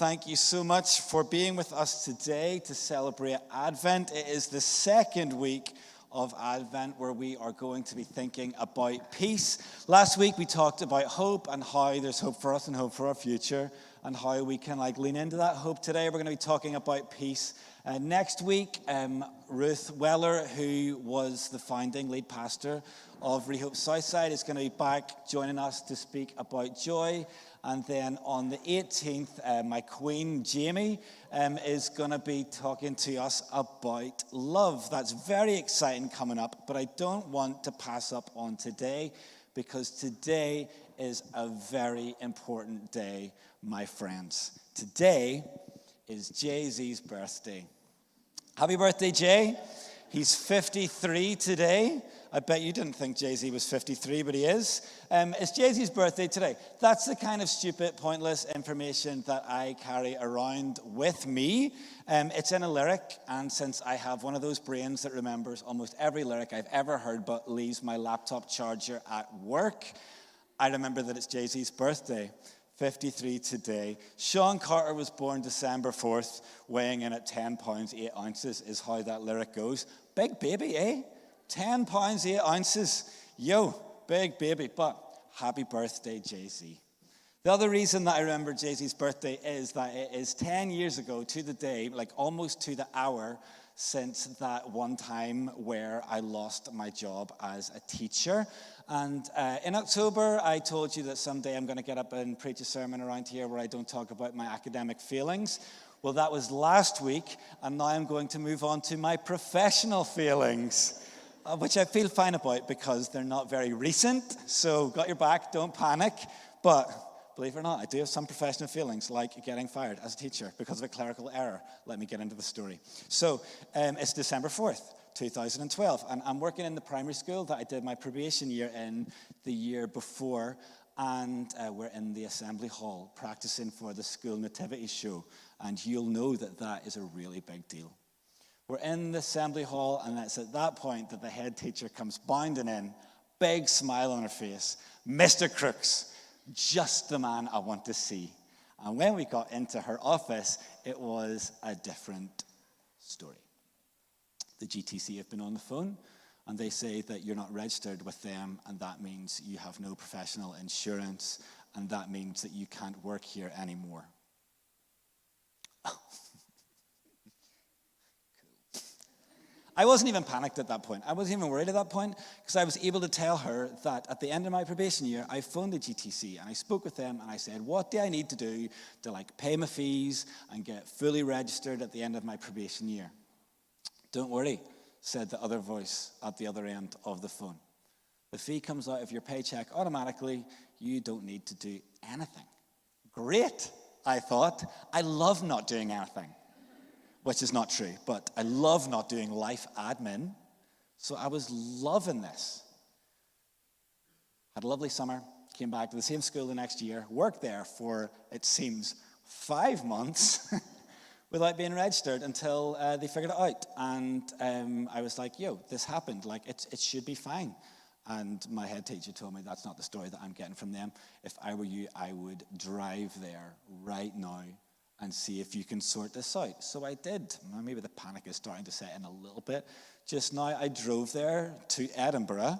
Thank you so much for being with us today to celebrate Advent. It is the second week of Advent where we are going to be thinking about peace. Last week we talked about hope and how there's hope for us and hope for our future and how we can lean into that hope. Today we're going to be talking about peace. Next week, Ruth Weller, who was the founding lead pastor of Rehope Southside, is going to be back joining us to speak about joy. And then on the 18th, my queen, Jamie, is going to be talking to us about love. That's very exciting coming up, but I don't want to pass up on today because today is a very important day, my friends. Today is Jay-Z's birthday. Happy birthday, Jay. He's 53 today. I bet you didn't think Jay-Z was 53, but he is. It's Jay-Z's birthday today. That's the kind of stupid, pointless information that I carry around with me. It's in a lyric, and since I have one of those brains that remembers almost every lyric I've ever heard but leaves my laptop charger at work, I remember that it's Jay-Z's birthday. 53 today. Sean Carter was born December 4th, weighing in at 10 pounds, 8 ounces is how that lyric goes. Big baby, eh? 10 pounds, 8 ounces. Yo, big baby. But happy birthday, Jay-Z. The other reason that I remember Jay-Z's birthday is that it is 10 years ago to the day, almost to the hour, since that one time where I lost my job as a teacher. And in October, I told you that someday I'm going to get up and preach a sermon around here where I don't talk about my academic feelings. Well, that was last week, and now I'm going to move on to my professional feelings, which I feel fine about because they're not very recent. So got your back, don't panic. But believe it or not, I do have some professional feelings, like getting fired as a teacher because of a clerical error. Let me get into the story. So it's December 4th, 2012, and I'm working in the primary school that I did my probation year in the year before, and we're in the assembly hall practicing for the school nativity show, and you'll know that that is a really big deal. We're in the assembly hall, and it's at that point that the head teacher comes bounding in, big smile on her face, Mr. Crooks, just the man I want to see. And when we got into her office, it was a different story. The GTC have been on the phone, and they say that you're not registered with them, and that means you have no professional insurance, and that means that you can't work here anymore. I wasn't even panicked at that point. I wasn't even worried at that point because I was able to tell her that at the end of my probation year, I phoned the GTC and I spoke with them and I said, what do I need to do to pay my fees and get fully registered at the end of my probation year? Don't worry, said the other voice at the other end of the phone. The fee comes out of your paycheck automatically. You don't need to do anything. Great, I thought. I love not doing anything. Which is not true, but I love not doing life admin, so I was loving this. Had a lovely summer, came back to the same school the next year, worked there for, it seems, 5 months without being registered until they figured it out. And I was like, yo, this happened, it should be fine. And my head teacher told me that's not the story that I'm getting from them. If I were you, I would drive there right now and see if you can sort this out. So I did. Maybe the panic is starting to set in a little bit. Just now I drove there to Edinburgh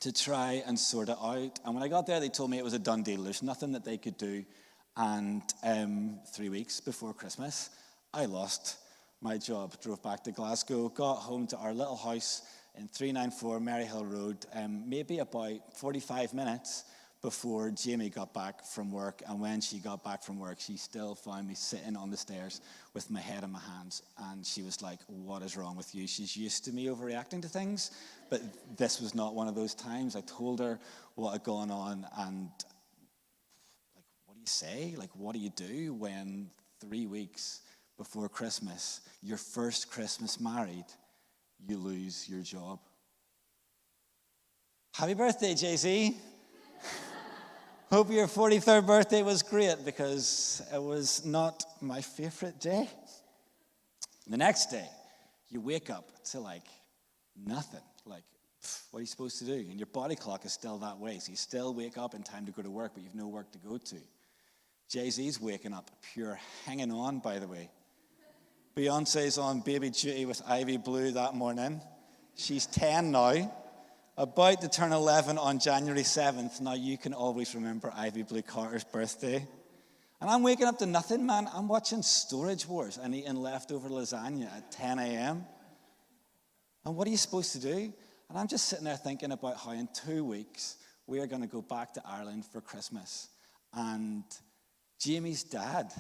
to try and sort it out. And when I got there, they told me it was a done deal. There's nothing that they could do. And 3 weeks before Christmas, I lost my job. Drove back to Glasgow, got home to our little house in 394 Maryhill Road, maybe about 45 minutes before Jamie got back from work. And when she got back from work, she still found me sitting on the stairs with my head in my hands. And she was like, what is wrong with you? She's used to me overreacting to things, but this was not one of those times. I told her what had gone on, and what do you say? What do you do when 3 weeks before Christmas, your first Christmas married, you lose your job? Happy birthday, Jay-Z. Hope your 43rd birthday was great, because it was not my favorite day. The next day, you wake up to nothing. What are you supposed to do? And your body clock is still that way, so you still wake up in time to go to work, but you've no work to go to. Jay-Z's waking up, pure hanging on, by the way. Beyonce's on baby duty with Ivy Blue that morning. She's 10 now, about to turn 11 on January 7th. Now, you can always remember Ivy Blue Carter's birthday. And I'm waking up to nothing, man. I'm watching Storage Wars and eating leftover lasagna at 10 a.m. And what are you supposed to do? And I'm just sitting there thinking about how in 2 weeks we are going to go back to Ireland for Christmas. And Jamie's dad,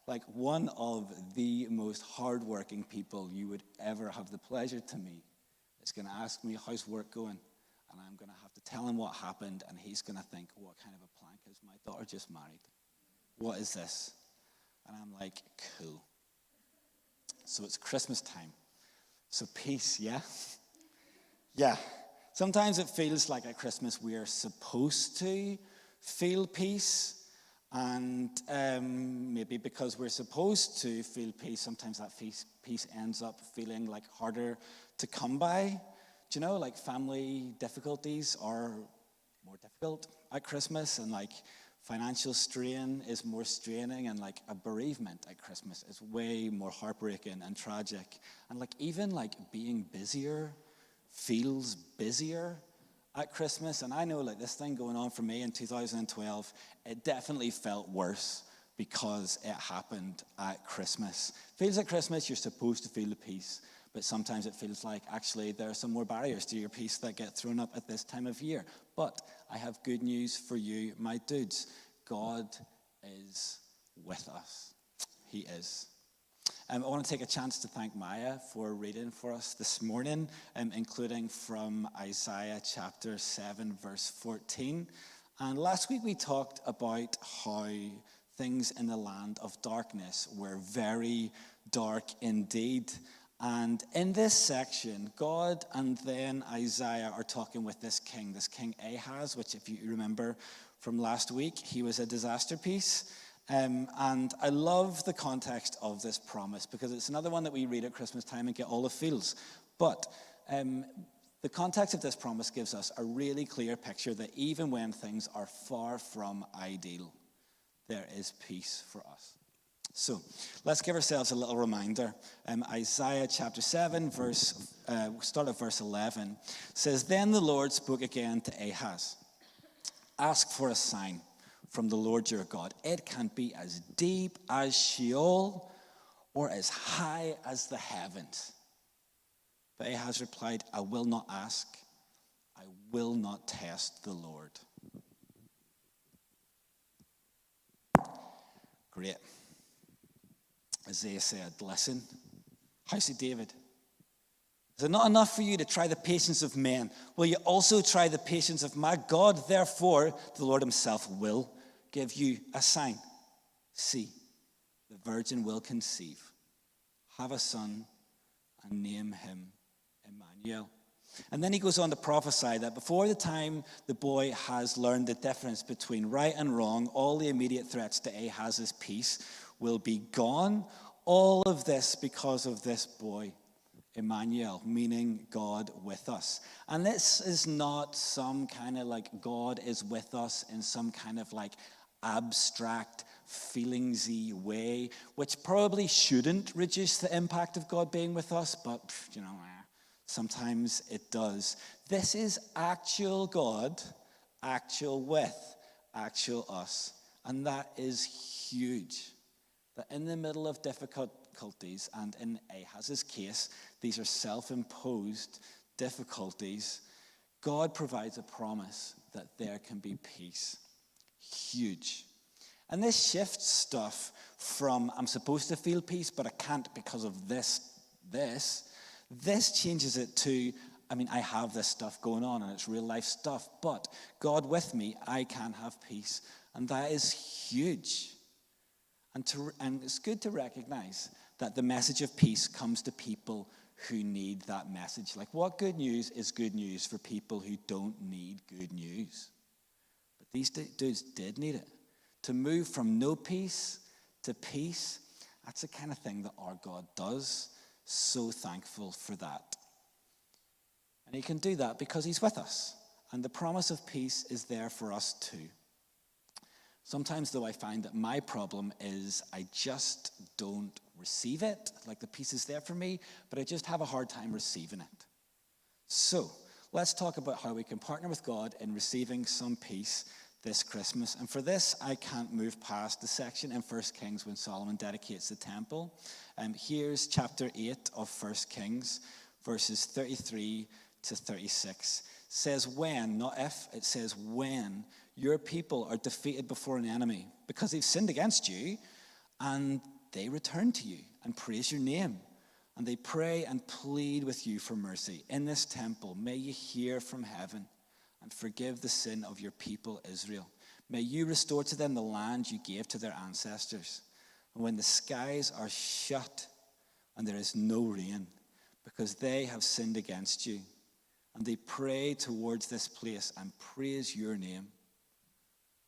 like one of the most hardworking people you would ever have the pleasure to meet, is going to ask me, how's work going? And I'm going to have to tell him what happened, and he's going to think, what kind of a plank is my daughter just married? What is this? And I'm like, cool. So it's Christmas time. So peace, yeah? Yeah. Sometimes it feels like at Christmas we are supposed to feel peace. And maybe because we're supposed to feel peace, sometimes that peace ends up feeling like harder to come by. Do you know, like family difficulties are more difficult at Christmas, and like financial strain is more straining, and like a bereavement at Christmas is way more heartbreaking and tragic. And like even like being busier feels busier at Christmas. And I know like this thing going on for me in 2012, it definitely felt worse because it happened at Christmas. Feels like Christmas, you're supposed to feel the peace, but sometimes it feels like actually there are some more barriers to your peace that get thrown up at this time of year. But I have good news for you, my dudes. God is with us. He is. I want to take a chance to thank Maya for reading for us this morning, including from Isaiah chapter 7, verse 14. And last week we talked about how things in the land of darkness were very dark indeed. And in this section, God and then Isaiah are talking with this king Ahaz, which if you remember from last week, he was a disaster piece. And I love the context of this promise because it's another one that we read at Christmas time and get all the feels. But the context of this promise gives us a really clear picture that even when things are far from ideal, there is peace for us. So let's give ourselves a little reminder. Isaiah chapter 7, start at verse 11, says, "Then the Lord spoke again to Ahaz. Ask for a sign from the Lord your God. It can be as deep as Sheol or as high as the heavens." But Ahaz replied, "I will not ask. I will not test the Lord." Great. Isaiah said, "Listen, house of David, is it not enough for you to try the patience of men? Will you also try the patience of my God? Therefore, the Lord himself will give you a sign. See, the virgin will conceive, have a son, and name him Emmanuel." And then he goes on to prophesy that before the time the boy has learned the difference between right and wrong, all the immediate threats to Ahaz's peace will be gone. All of this because of this boy, Emmanuel, meaning God with us. And this is not some kind of like God is with us in some kind of like abstract, feelingsy way, which probably shouldn't reduce the impact of God being with us, but sometimes it does. This is actual God, actual with, actual us. And that is huge. That in the middle of difficulties, and in Ahaz's case, these are self-imposed difficulties, God provides a promise that there can be peace. Huge. And this shifts stuff from I'm supposed to feel peace, but I can't because of this. This changes it to, I have this stuff going on and it's real life stuff, but God with me, I can have peace. And that is huge. And it's good to recognize that the message of peace comes to people who need that message. Like, what good news is good news for people who don't need good news? But these dudes did need it. To move from no peace to peace, that's the kind of thing that our God does. So thankful for that. And he can do that because he's with us. And the promise of peace is there for us too. Sometimes, though, I find that my problem is I just don't receive it. Like the peace is there for me, but I just have a hard time receiving it. So let's talk about how we can partner with God in receiving some peace this Christmas. And for this, I can't move past the section in 1 Kings when Solomon dedicates the temple. Here's chapter 8 of 1 Kings, verses 33 to 36. It says when, not if, it says when your people are defeated before an enemy because they've sinned against you, and they return to you and praise your name, and they pray and plead with you for mercy in this temple, may you hear from heaven and forgive the sin of your people Israel. May you restore to them the land you gave to their ancestors. And when the skies are shut and there is no rain, because they have sinned against you, and they pray towards this place and praise your name,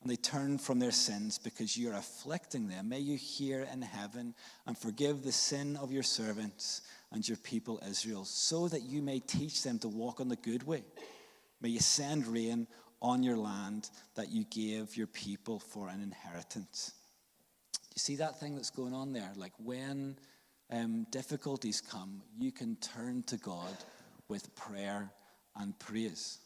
and they turn from their sins because you are afflicting them, may you hear in heaven and forgive the sin of your servants and your people Israel, so that you may teach them to walk on the good way. May you send rain on your land that you gave your people for an inheritance. You see that thing that's going on there? Like when difficulties come, you can turn to God with prayer and praise.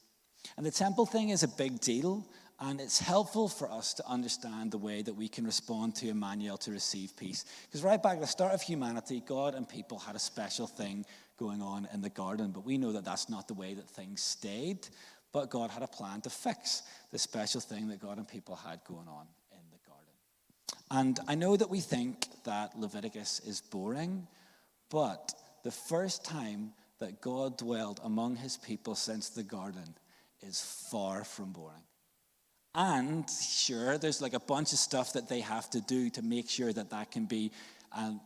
And the temple thing is a big deal, and it's helpful for us to understand the way that we can respond to Emmanuel to receive peace. Because right back at the start of humanity, God and people had a special thing going on in the garden, but we know that that's not the way that things stayed. But God had a plan to fix the special thing that God and people had going on in the garden. And I know that we think that Leviticus is boring, but the first time that God dwelled among his people since the garden is far from boring. And sure, there's like a bunch of stuff that they have to do to make sure that that can be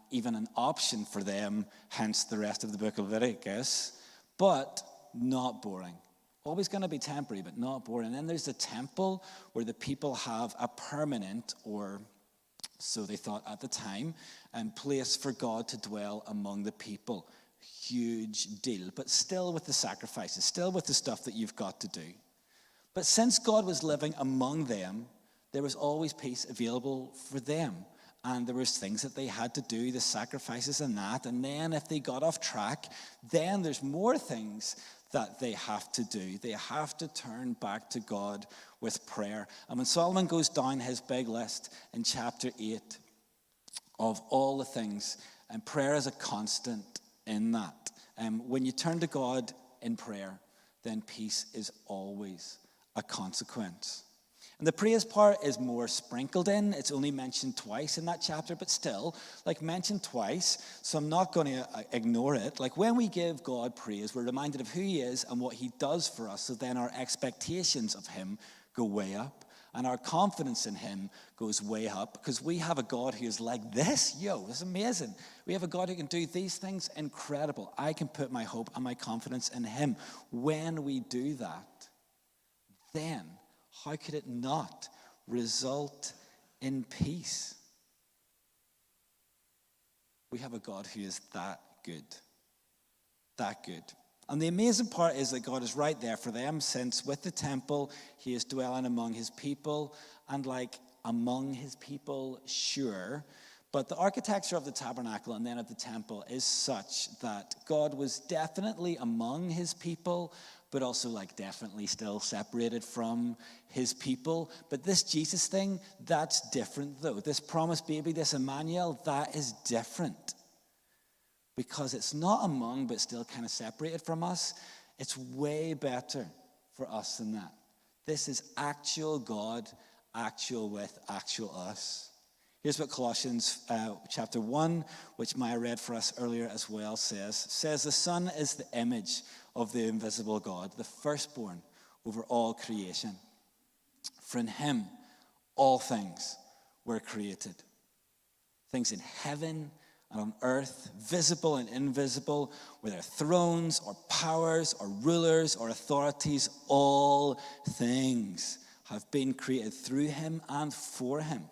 even an option for them, hence the rest of the book of Leviticus, but not boring. Always going to be temporary, but not boring. And then there's the temple where the people have a permanent, or so they thought at the time, place for God to dwell among the people. Huge deal, but still with the sacrifices, still with the stuff that you've got to do. But since God was living among them, there was always peace available for them. And there was things that they had to do, the sacrifices and that. And then if they got off track, then there's more things that they have to do. They have to turn back to God with prayer. And when Solomon goes down his big list in chapter 8 of all the things, and prayer is a constant in that. When you turn to God in prayer, then peace is always a consequence. And the praise part is more sprinkled in. It's only mentioned twice in that chapter, but still, like mentioned twice, so I'm not going to ignore it. Like when we give God praise, we're reminded of who he is and what he does for us, so then our expectations of him go way up, and our confidence in him goes way up, because we have a God who is like this. This is amazing. We have a God who can do these things incredible. I can put my hope and my confidence in him. When we do that, then how could it not result in peace? We have a God who is that good. That good. And the amazing part is that God is right there for them, since with the temple, he is dwelling among his people. And like among his people, sure, but the architecture of the tabernacle and then of the temple is such that God was definitely among his people, but also like definitely still separated from his people. But this Jesus thing, that's different though. This promised baby, this Emmanuel, that is different. Because it's not among, but still kind of separated from us. It's way better for us than that. This is actual God, actual with actual us. Here's what Colossians chapter 1, which Maya read for us earlier as well, says. It says, the Son is the image of the invisible God, the firstborn over all creation. For in him all things were created. Things in heaven and on earth, visible and invisible, whether thrones or powers or rulers or authorities, all things have been created through him and for him.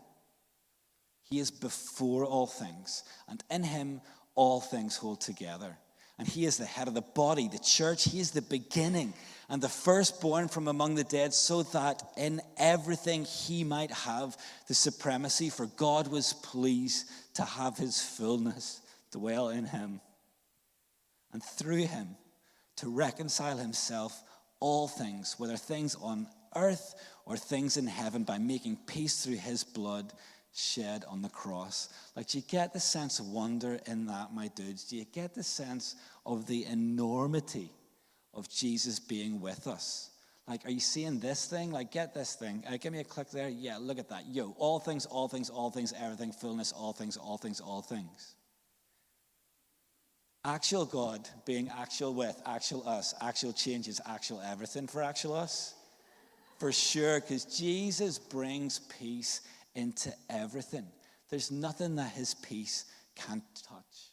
He is before all things, and in him all things hold together. And he is the head of the body, the church. He is the beginning and the firstborn from among the dead, so that in everything he might have the supremacy, for God was pleased to have his fullness dwell in him, and through him to reconcile himself all things, whether things on earth or things in heaven, by making peace through his blood shed on the cross. Like, do you get the sense of wonder in that, my dudes? Do you get the sense of the enormity of Jesus being with us? Like, are you seeing this thing? Like, get this thing. Give me a click there. Yeah, look at that. Yo, all things, all things, all things, everything, fullness, all things, all things, all things. Actual God being actual with, actual us, actual changes, actual everything for actual us. For sure, because Jesus brings peace into everything. There's nothing that his peace can't touch,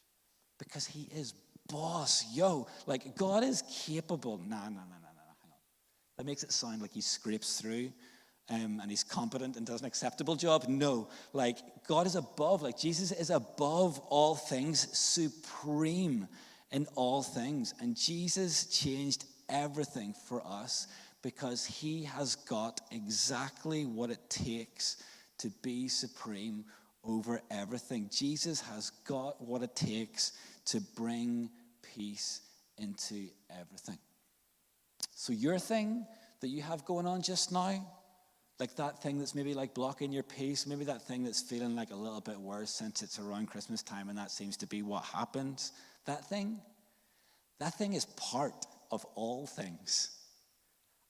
because he is boss. Yo, like, God is capable. Nah, hang on. That makes it sound like he scrapes through and he's competent and does an acceptable job. No, like, God is above. Like, Jesus is above all things, supreme in all things. And Jesus changed everything for us, because he has got exactly what it takes to be supreme over everything. Jesus has got what it takes to bring peace into everything. So your thing that you have going on just now, like that thing that's maybe like blocking your peace, maybe that thing that's feeling like a little bit worse since it's around Christmas time and that seems to be what happens, that thing is part of all things.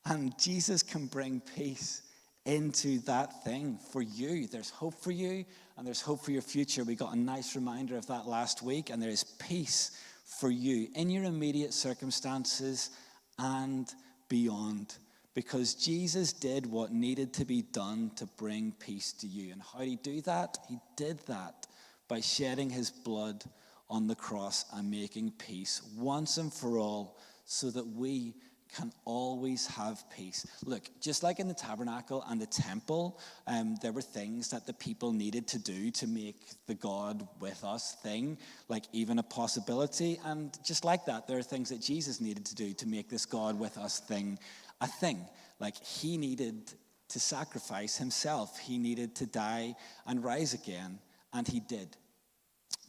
And Jesus can bring peace into that thing for you. There's hope for you, and there's hope for your future. We got a nice reminder of that last week, and there is peace for you in your immediate circumstances and beyond, because Jesus did what needed to be done to bring peace to you. And how did he do that? He did that by shedding his blood on the cross and making peace once and for all, so that we can always have peace. Look, just like in the tabernacle and the temple, there were things that the people needed to do to make the God with us thing, like even a possibility. And just like that, there are things that Jesus needed to do to make this God with us thing a thing. Like, he needed to sacrifice himself. He needed to die and rise again, and he did.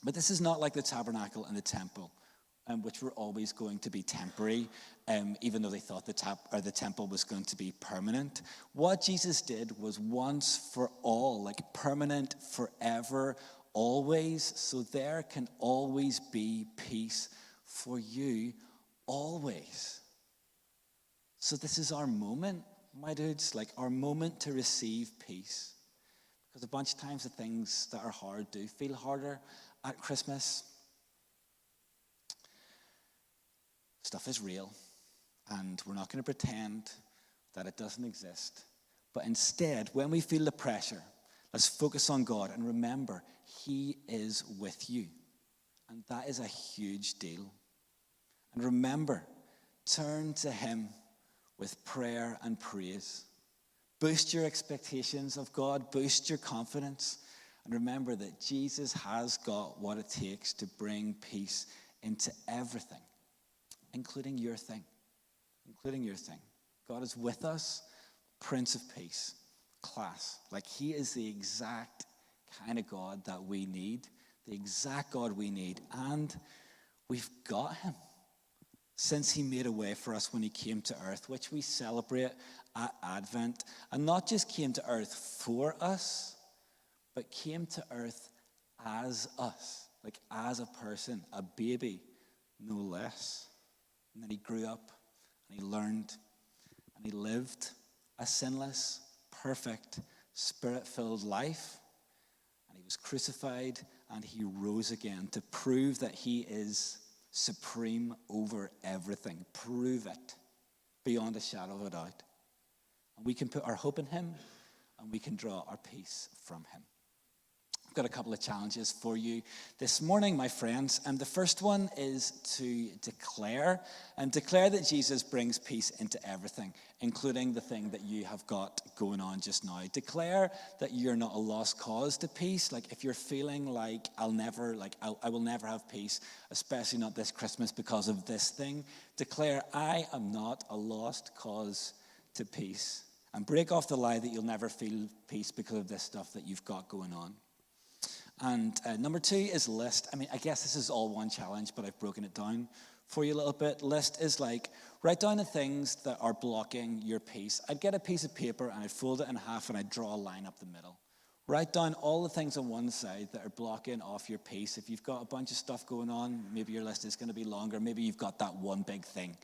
But this is not like the tabernacle and the temple, which were always going to be temporary, even though they thought the temple was going to be permanent. What Jesus did was once for all, like permanent, forever, always. So there can always be peace for you, always. So this is our moment, my dudes, like our moment to receive peace. Because a bunch of times the things that are hard do feel harder at Christmas. Stuff is real, and we're not going to pretend that it doesn't exist. But instead, when we feel the pressure, let's focus on God and remember, he is with you. And that is a huge deal. And remember, turn to him with prayer and praise. Boost your expectations of God, boost your confidence, and remember that Jesus has got what it takes to bring peace into everything. Including your thing. God is with us, Prince of Peace, class. Like, he is the exact kind of God that we need, the exact God we need, and we've got him. Since he made a way for us when he came to earth, which we celebrate at Advent, and not just came to earth for us, but came to earth as us, like as a person, a baby, no less. And then he grew up, and he learned, and he lived a sinless, perfect, spirit-filled life. And he was crucified, and he rose again to prove that he is supreme over everything. Prove it beyond a shadow of a doubt. And we can put our hope in him, and we can draw our peace from him. got a couple of challenges for you this morning, my friends. And the first one is to declare that Jesus brings peace into everything, including the thing that you have got going on just now. Declare that you're not a lost cause to peace. Like if you're feeling like I will never have peace, especially not this Christmas because of this thing, declare I am not a lost cause to peace. And break off the lie that you'll never feel peace because of this stuff that you've got going on. And number 2 is list. I mean, I guess this is all one challenge, but I've broken it down for you a little bit. List is like, write down the things that are blocking your peace. I'd get a piece of paper and I'd fold it in half and I'd draw a line up the middle. Write down all the things on one side that are blocking off your peace. If you've got a bunch of stuff going on, maybe your list is going to be longer. Maybe you've got that one big thing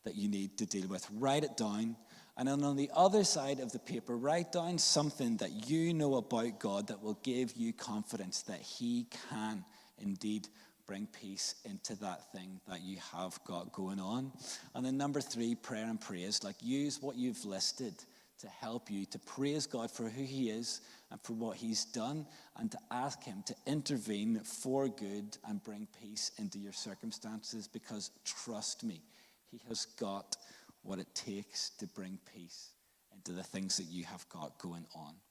that you need to deal with. Write it down. And then on the other side of the paper, write down something that you know about God that will give you confidence that he can indeed bring peace into that thing that you have got going on. And then number 3, prayer and praise. Like use what you've listed to help you to praise God for who he is and for what he's done, and to ask him to intervene for good and bring peace into your circumstances, because trust me, he has got what it takes to bring peace into the things that you have got going on.